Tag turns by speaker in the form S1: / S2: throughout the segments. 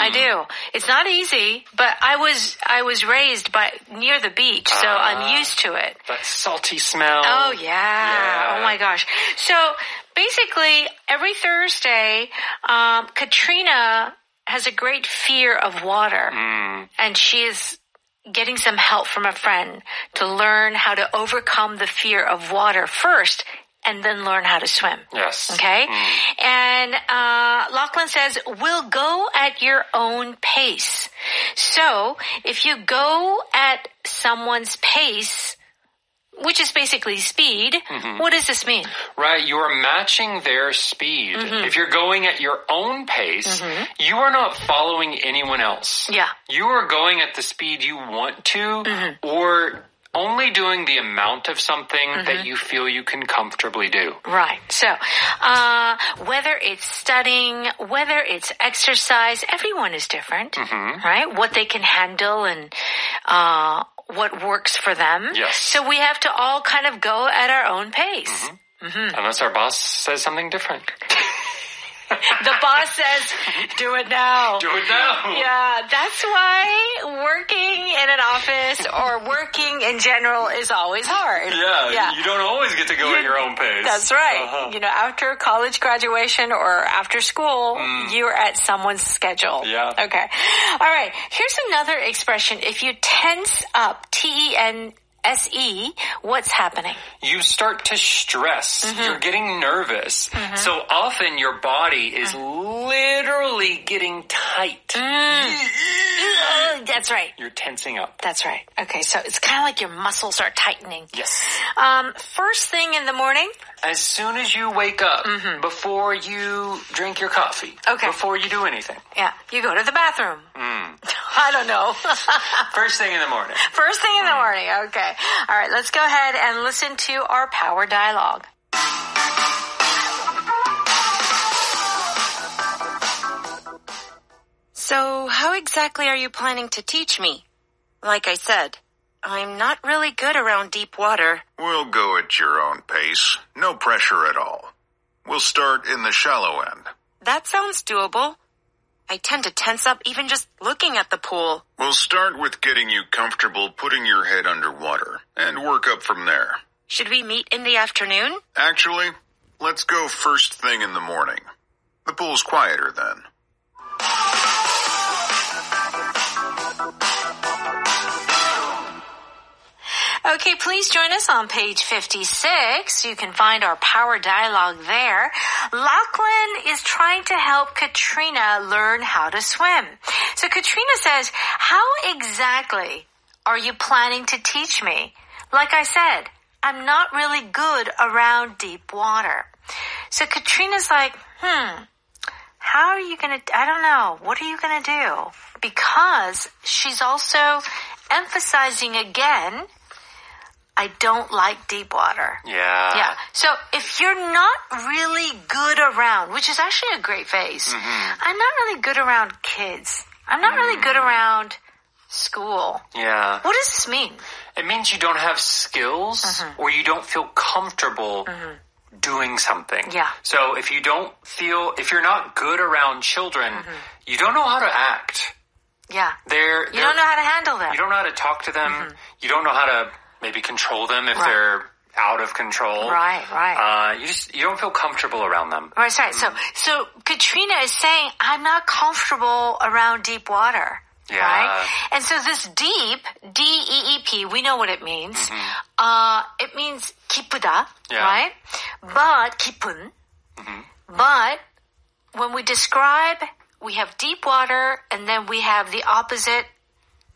S1: I do. It's not easy, but I was raised near the beach, so I'm used to it.
S2: That salty smell.
S1: Oh, yeah. Oh, my gosh. So basically, every Thursday, Katrina has a great fear of water, and she is getting some help from a friend to learn how to overcome the fear of water first and then learn how to swim.
S2: Yes.
S1: Okay? And Lachlan says, we'll go at your own pace. So if you go at someone's pace, which is basically speed, what does this mean?
S2: Right, you are matching their speed. If you're going at your own pace, you are not following anyone else.
S1: Yeah.
S2: You are going at the speed you want to, or only doing the amount of something that you feel you can comfortably do.
S1: Right. So, whether it's studying, whether it's exercise, everyone is different, right? What they can handle and, what works for them.
S2: Yes.
S1: So we have to all kind of go at our own pace.
S2: Unless our boss says something different.
S1: The boss says, do it now.
S2: Do it now.
S1: Yeah, that's why working in an office or working in general is always hard.
S2: Yeah. You don't always get to go at your own pace.
S1: That's right. You know, after college graduation or after school, you're at someone's schedule.
S2: Yeah.
S1: Okay. All right. Here's another expression. If you tense up, TENSE, what's happening?
S2: You start to stress. You're getting nervous. So often your body is literally getting tight.
S1: That's right.
S2: You're tensing up.
S1: That's right. Okay, so it's kind of like your muscles are tightening.
S2: Yes.
S1: First thing in the morning.
S2: As soon as you wake up, before you drink your coffee, before you do anything.
S1: Yeah, you go to the bathroom. I don't know.
S2: First thing in the morning.
S1: First thing in the morning, okay. All right, let's go ahead and listen to our power dialogue.
S3: So, how exactly are you planning to teach me? Like I said, I'm not really good around deep water.
S4: We'll go at your own pace. No pressure at all. We'll start in the shallow end.
S3: That sounds doable. I tend to tense up even just looking at the pool.
S4: We'll start with getting you comfortable putting your head underwater and work up from there.
S3: Should we meet in the afternoon?
S4: Actually, let's go first thing in the morning. The pool's quieter then.
S1: Okay, please join us on page 56. You can find our power dialogue there. Lachlan is trying to help Katrina learn how to swim. So Katrina says, how exactly are you planning to teach me? Like I said, I'm not really good around deep water. So Katrina's like, how are you going to, I don't know, what are you going to do? Because she's also emphasizing again, I don't like deep water.
S2: Yeah.
S1: So if you're not really good around, which is actually a great phrase, I'm not really good around kids. I'm not really good around school.
S2: Yeah.
S1: What does this mean?
S2: It means you don't have skills or you don't feel comfortable doing something.
S1: Yeah.
S2: So if you're not good around children, you don't know how to act.
S1: Yeah. You don't know how to handle them.
S2: You don't know how to talk to them. You don't know how to maybe control them if they're out of control.
S1: Right.
S2: You don't feel comfortable around them.
S1: Right. So Katrina is saying, I'm not comfortable around deep water.
S2: Yeah.
S1: Right? And so this deep, D-E-E-P, we know what it means. It means 기쁘다, right? But, 깊은. But, when we describe, we have deep water, and then we have the opposite,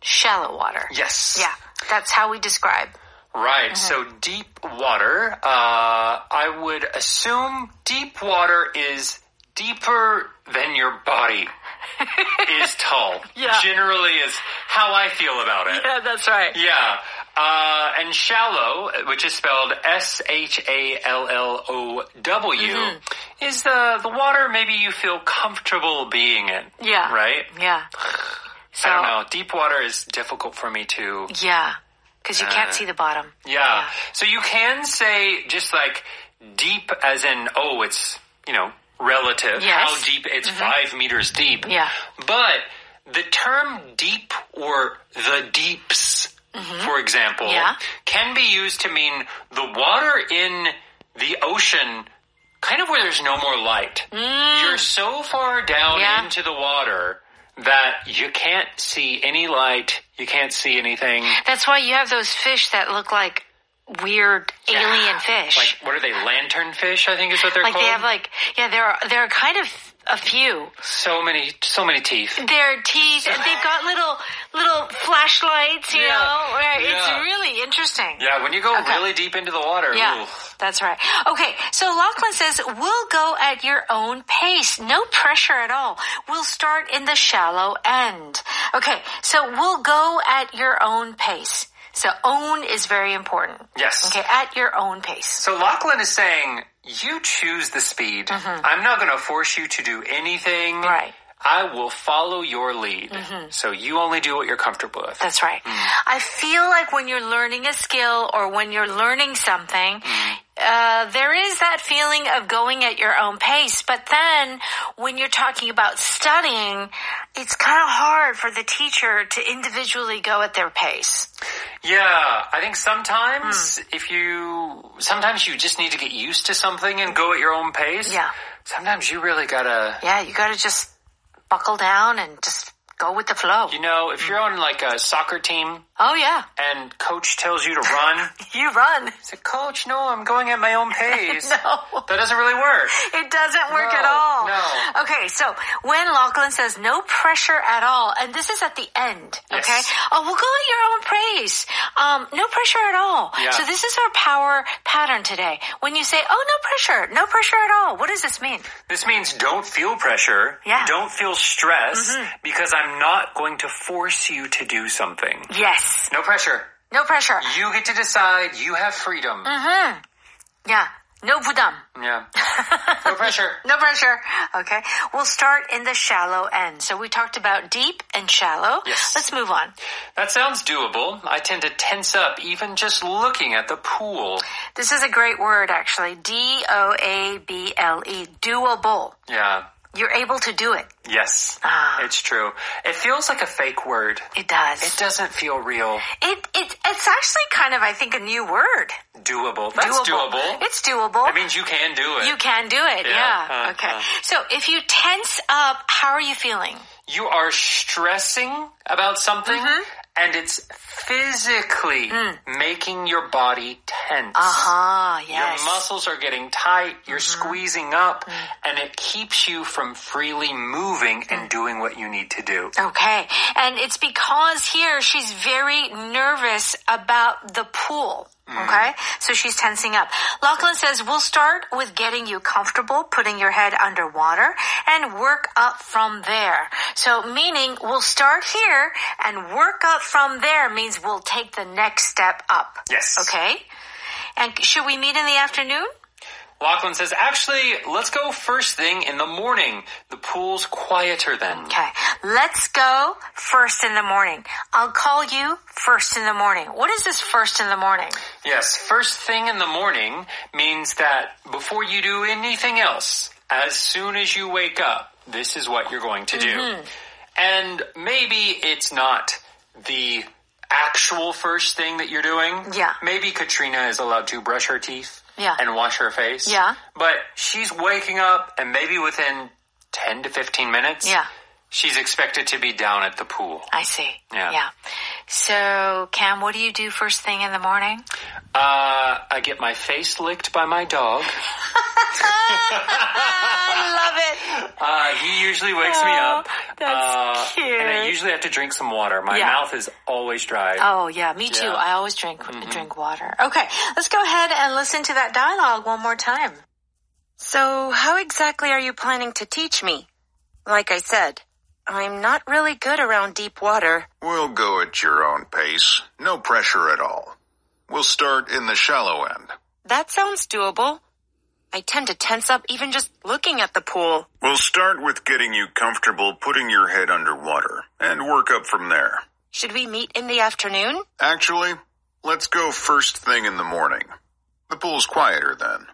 S1: shallow water.
S2: Yes.
S1: Yeah, that's how we describe.
S2: Right. So deep water, I would assume deep water is deeper than your body is tall.
S1: Yeah.
S2: Generally is how I feel about it.
S1: Yeah, that's right.
S2: Yeah. And shallow, which is spelled S-H-A-L-L-O-W, is the water maybe you feel comfortable being in.
S1: Yeah.
S2: Right?
S1: Yeah. So,
S2: I don't know. Deep water is difficult for me too.
S1: Yeah. Because you can't see the bottom.
S2: Yeah. So you can say just like deep as in, it's, relative.
S1: Yes.
S2: How deep, it's 5 meters deep.
S1: Yeah.
S2: But the term deep or the deeps, for example, can be used to mean the water in the ocean kind of where there's no more light. You're so far down into the water that you can't see any light. You can't see anything.
S1: That's why you have those fish that look like weird alien fish.
S2: Like, what are they? Lanternfish, I think is what they're called.
S1: They have there are kind of a few.
S2: So many teeth.
S1: Their teeth, and they've got little flashlights, you know. It's really interesting.
S2: Yeah, when you go really deep into the water.
S1: Yeah,
S2: oof.
S1: That's right. Okay, so Lachlan says, we'll go at your own pace. No pressure at all. We'll start in the shallow end. Okay, so we'll go at your own pace. So own is very important.
S2: Yes.
S1: Okay, at your own pace.
S2: So Lachlan is saying, you choose the speed. I'm not going to force you to do anything.
S1: Right.
S2: I will follow your lead. So you only do what you're comfortable with.
S1: That's right. I feel like when you're learning a skill or when you're learning something, there is that feeling of going at your own pace. But then when you're talking about studying, it's kind of hard for the teacher to individually go at their pace.
S2: Yeah, I think sometimes sometimes you just need to get used to something and go at your own pace.
S1: Yeah.
S2: Sometimes you really gotta...
S1: Yeah, you gotta just buckle down and just go with the flow.
S2: You know, if you're on like a soccer team...
S1: Oh, yeah.
S2: And coach tells you to run...
S1: You run.
S2: I said, Coach, no, I'm going at my own pace.
S1: No.
S2: That doesn't really work.
S1: It doesn't work at all.
S2: No.
S1: Okay, so when Lachlan says no pressure at all, and this is at the end, okay?
S2: Yes.
S1: Oh, we'll go at your own pace. No pressure at all.
S2: Yeah.
S1: So this is our power pattern today. When you say, oh, no pressure at all, what does this mean?
S2: This means don't feel pressure.
S1: Yeah.
S2: Don't feel stress because I'm not going to force you to do something.
S1: Yes.
S2: No pressure.
S1: No pressure.
S2: You get to decide. You have freedom.
S1: Yeah. No 부담.
S2: Yeah. No pressure.
S1: No pressure. Okay. We'll start in the shallow end. So we talked about deep and shallow.
S2: Yes.
S1: Let's move on.
S2: That sounds doable. I tend to tense up even just looking at the pool.
S1: This is a great word, actually. D-O-A-B-L-E. Doable.
S2: Yeah.
S1: You're able to do it.
S2: Yes. It's true. It feels like a fake word.
S1: It does.
S2: It doesn't feel real.
S1: It's actually kind of, I think, a new word.
S2: Doable. That's doable.
S1: It's doable.
S2: That means you can do it.
S1: You can do it, yeah. Okay. So if you tense up, how are you feeling?
S2: You are stressing about something, and it's physically making your body tense.
S1: Yes.
S2: Your muscles are getting tight, you're squeezing up, and it keeps you from freely moving and doing what you need to do.
S1: Okay. And it's because here she's very nervous about the pool. Okay? So she's tensing up. Lachlan says, we'll start with getting you comfortable, putting your head underwater, and work up from there. So meaning we'll start here and work up from there means we'll take the next step up.
S2: Yes.
S1: Okay? And should we meet in the afternoon?
S2: Lachlan says, actually, let's go first thing in the morning. The pool's quieter then.
S1: Okay. Let's go first in the morning. I'll call you first in the morning. What is this first in the morning?
S2: Yes, first thing in the morning means that before you do anything else, as soon as you wake up, this is what you're going to do. And maybe it's not the actual first thing that you're doing.
S1: Yeah.
S2: Maybe Katrina is allowed to brush her teeth.
S1: Yeah.
S2: And wash her face.
S1: Yeah.
S2: But she's waking up and maybe within 10 to 15 minutes, she's expected to be down at the pool.
S1: I see.
S2: Yeah.
S1: So, Cam, what do you do first thing in the morning?
S2: I get my face licked by my dog.
S1: I love it.
S2: He usually wakes me up.
S1: That's cute.
S2: And I usually have to drink some water. My mouth is always dry.
S1: Oh, yeah, me too. I always drink water. Okay, let's go ahead and listen to that dialogue one more time.
S3: So, how exactly are you planning to teach me? Like I said, I'm not really good around deep water.
S4: We'll go at your own pace. No pressure at all. We'll start in the shallow end.
S3: That sounds doable. I tend to tense up even just looking at the pool.
S4: We'll start with getting you comfortable putting your head underwater and work up from there.
S3: Should we meet in the afternoon?
S4: Actually, let's go first thing in the morning. The pool's quieter then.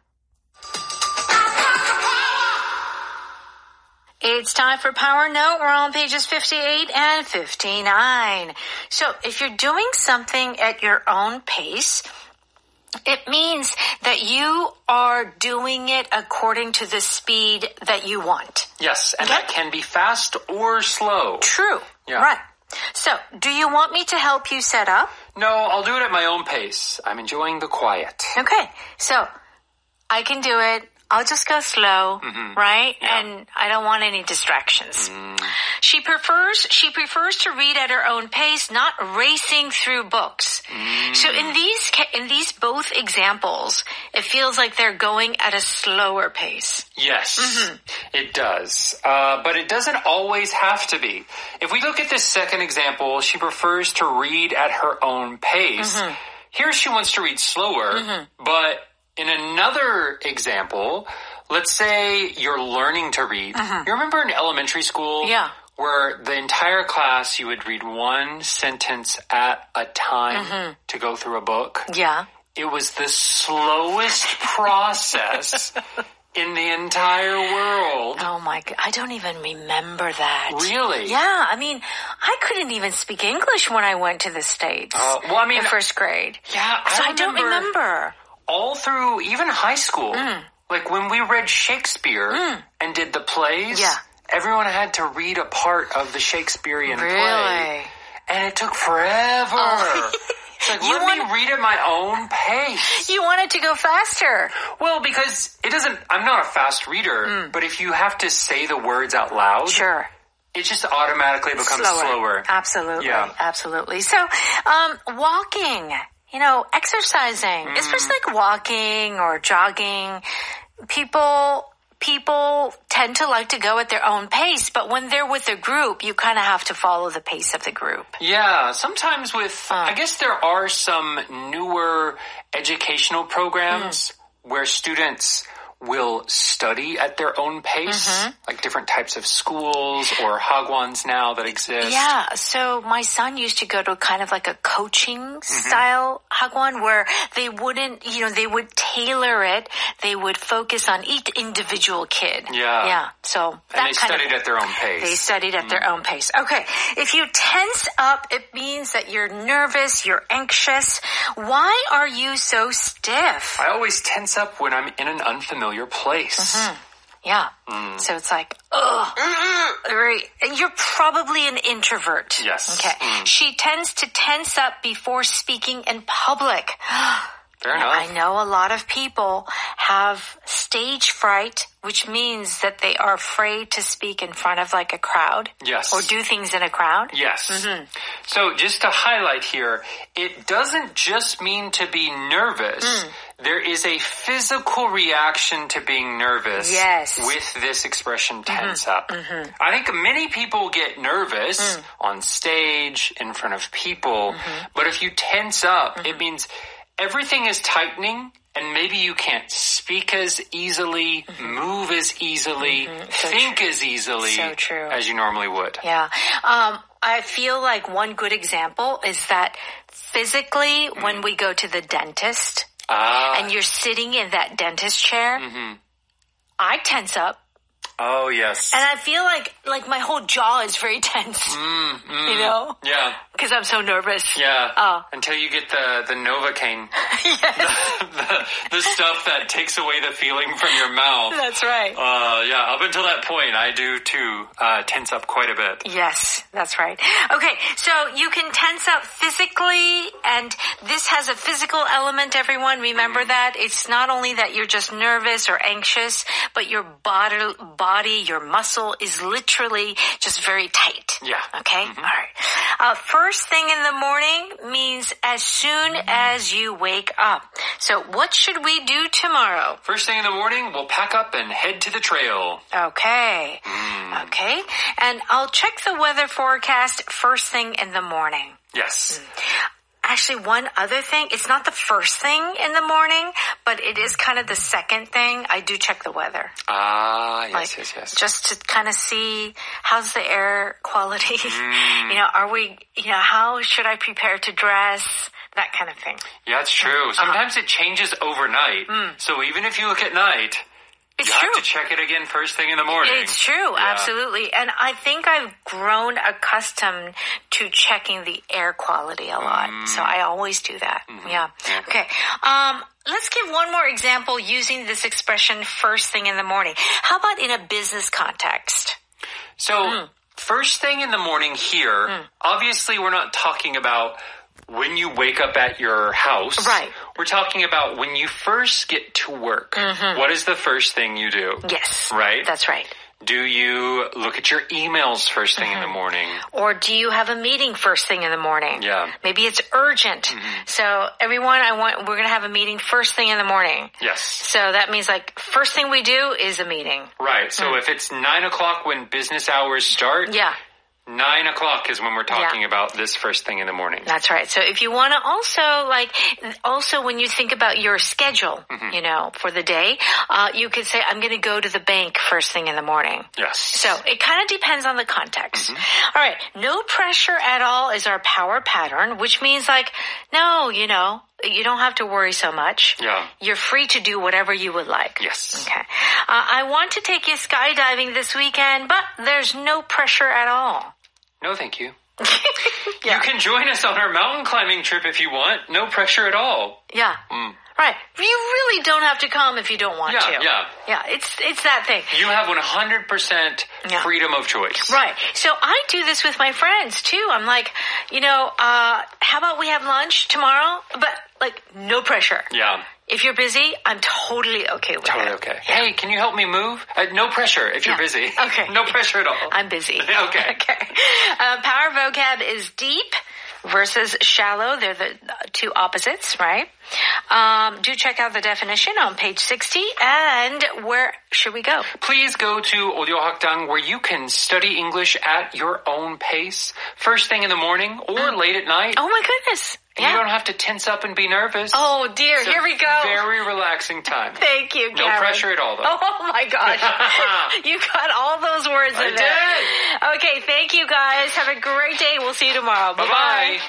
S1: It's time for Power Note. We're on pages 58 and 59. So if you're doing something at your own pace, it means that you are doing it according to the speed that you want.
S2: Yes, and that can be fast or slow.
S1: True.
S2: Yeah.
S1: Right. So, do you want me to help you set up?
S2: No, I'll do it at my own pace. I'm enjoying the quiet.
S1: Okay. So, I can do it. I'll just go slow, right?
S2: Yeah.
S1: And I don't want any distractions. She prefers to read at her own pace, not racing through books. So in these both examples, it feels like they're going at a slower pace.
S2: Yes, it does. But it doesn't always have to be. If we look at this second example, she prefers to read at her own pace. Here she wants to read slower, but in another example, let's say you're learning to read. You remember in elementary school?
S1: Yeah.
S2: Where the entire class, you would read one sentence at a time to go through a book?
S1: Yeah.
S2: It was the slowest process in the entire world.
S1: Oh my God. I don't even remember that.
S2: Really?
S1: Yeah. I mean, I couldn't even speak English when I went to the States.
S2: Well, I mean,
S1: in first grade.
S2: Yeah.
S1: So I don't remember.
S2: All through even high school, like when we read Shakespeare and did the plays, everyone had to read a part of the Shakespearean play. And it took forever. It's like, let me read at my own pace.
S1: You wanted to go faster.
S2: Well, because I'm not a fast reader, but if you have to say the words out loud, it just automatically becomes slower.
S1: Absolutely.
S2: Yeah.
S1: Absolutely. So, walking. Exercising, especially like walking or jogging, people tend to like to go at their own pace, but when they're with a group, you kind of have to follow the pace of the group.
S2: Yeah, sometimes I guess there are some newer educational programs where students will study at their own pace, like different types of schools or hagwons now that exist.
S1: Yeah, so my son used to go to kind of like a coaching style hagwon where they wouldn't, they would tailor it. They would focus on each individual kid.
S2: Yeah.
S1: Yeah, so that
S2: and they studied at their own pace.
S1: They studied at their own pace. Okay, if you tense up, it means that you're nervous, you're anxious. Why are you so stiff?
S2: I always tense up when I'm in an unfamiliar place.
S1: Yeah. So it's like, you're probably an introvert.
S2: Yes.
S1: Okay. She tends to tense up before speaking in public.
S2: Fair enough.
S1: I know a lot of people have stage fright, which means that they are afraid to speak in front of like a crowd.
S2: Yes.
S1: Or do things in a crowd.
S2: Yes. So just to highlight here, it doesn't just mean to be nervous. There is a physical reaction to being nervous with this expression tense up. I think many people get nervous on stage, in front of people, but if you tense up, it means everything is tightening and maybe you can't speak as easily, move as easily, think as easily as you normally would.
S1: Yeah. I feel like one good example is that physically when we go to the dentist and you're sitting in that dentist chair, I tense up.
S2: Oh, yes.
S1: And I feel like my whole jaw is very tense. You know?
S2: Yeah.
S1: Because I'm so nervous.
S2: Yeah. Until you get the Novocaine. the stuff that takes away the feeling from your mouth.
S1: That's right.
S2: Yeah, up until that point, I do too tense up quite a bit.
S1: Yes, that's right. Okay, so you can tense up physically, and this has a physical element, everyone. Remember that. It's not only that you're just nervous or anxious, but your body, your muscle is literally just very tight.
S2: Yeah.
S1: Okay? All right. First thing in the morning means as soon as you wake up. So what should we do tomorrow?
S2: First thing in the morning, we'll pack up and head to the trail.
S1: Okay. Okay. And I'll check the weather forecast first thing in the morning.
S2: Yes.
S1: Actually, one other thing, it's not the first thing in the morning, but it is kind of the second thing. I do check the weather.
S2: Yes.
S1: Just to kind of see how's the air quality. How should I prepare to dress? That kind of thing.
S2: Yeah, it's true. Sometimes it changes overnight. So even if you look at night,
S1: It's
S2: you
S1: true.
S2: have to check it again first thing in the morning.
S1: It's true, absolutely. And I think I've grown accustomed to checking the air quality a lot. So I always do that. Yeah. Okay. Let's give one more example using this expression first thing in the morning. How about in a business context?
S2: So first thing in the morning here, obviously we're not talking about when you wake up at your house.
S1: Right.
S2: We're talking about when you first get to work. What is the first thing you do?
S1: Yes.
S2: Right?
S1: That's right.
S2: Do you look at your emails first thing in the morning?
S1: Or do you have a meeting first thing in the morning?
S2: Yeah.
S1: Maybe it's urgent. So everyone, we're going to have a meeting first thing in the morning.
S2: Yes.
S1: So that means like first thing we do is a meeting.
S2: Right. So if it's 9 o'clock when business hours start.
S1: Yeah.
S2: 9 o'clock is when we're talking about this first thing in the morning.
S1: That's right. So if you want to also when you think about your schedule, for the day, you could say, I'm going to go to the bank first thing in the morning.
S2: Yes.
S1: So it kind of depends on the context. All right. No pressure at all is our power pattern, which means no, you don't have to worry so much.
S2: Yeah.
S1: You're free to do whatever you would like.
S2: Yes.
S1: Okay. I want to take you skydiving this weekend, but there's no pressure at all.
S2: No, thank you.
S1: Yeah.
S2: You can join us on our mountain climbing trip if you want. No pressure at all.
S1: Yeah. Right. You really don't have to come if you don't want to.
S2: Yeah.
S1: Yeah, it's that thing.
S2: You have 100% freedom of choice.
S1: Right. So I do this with my friends too. I'm like, how about we have lunch tomorrow? But no pressure.
S2: Yeah.
S1: If you're busy, I'm totally okay with it.
S2: Totally okay. Hey, can you help me move? No pressure if you're busy.
S1: Okay.
S2: No pressure at all.
S1: I'm busy.
S2: Okay.
S1: Power vocab is deep versus shallow. They're the two opposites, right? Do check out the definition on page 60. And where should we go?
S2: Please go to 오디오학당 where you can study English at your own pace. First thing in the morning or late at night.
S1: Oh my goodness.
S2: And you don't have to tense up and be nervous.
S1: Oh dear,
S2: It's
S1: here we go.
S2: Very relaxing time.
S1: Thank you, Karen.
S2: No pressure at all, though.
S1: Oh my gosh. You got all those words in there.
S2: I did.
S1: Okay, thank you guys. Have a great day. We'll see you tomorrow.
S2: Bye-bye.